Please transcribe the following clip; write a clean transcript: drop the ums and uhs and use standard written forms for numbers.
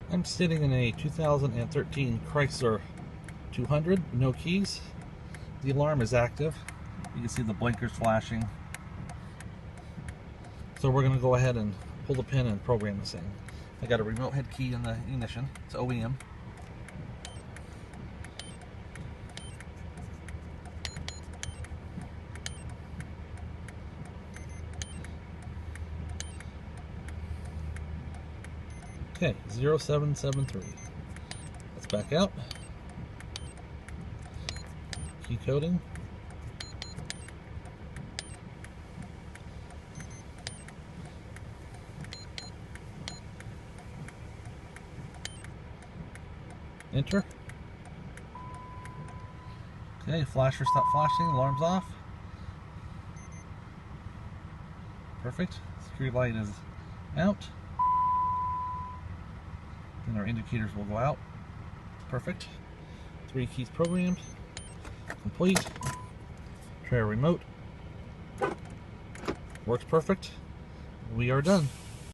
I'm sitting in a 2013 Chrysler 200, no keys. The alarm is active. You can see the blinkers flashing. So we're going to go ahead and pull the pin and program this thing. I got a remote head key in the ignition. It's OEM. Okay, 0773. Let's back out. Key coding. Enter. Okay, flasher stopped flashing, alarm's off. Perfect. Security light is out. And our indicators will go out. Perfect. 3 keys programmed. Complete. Try our remote. Works perfect. We are done.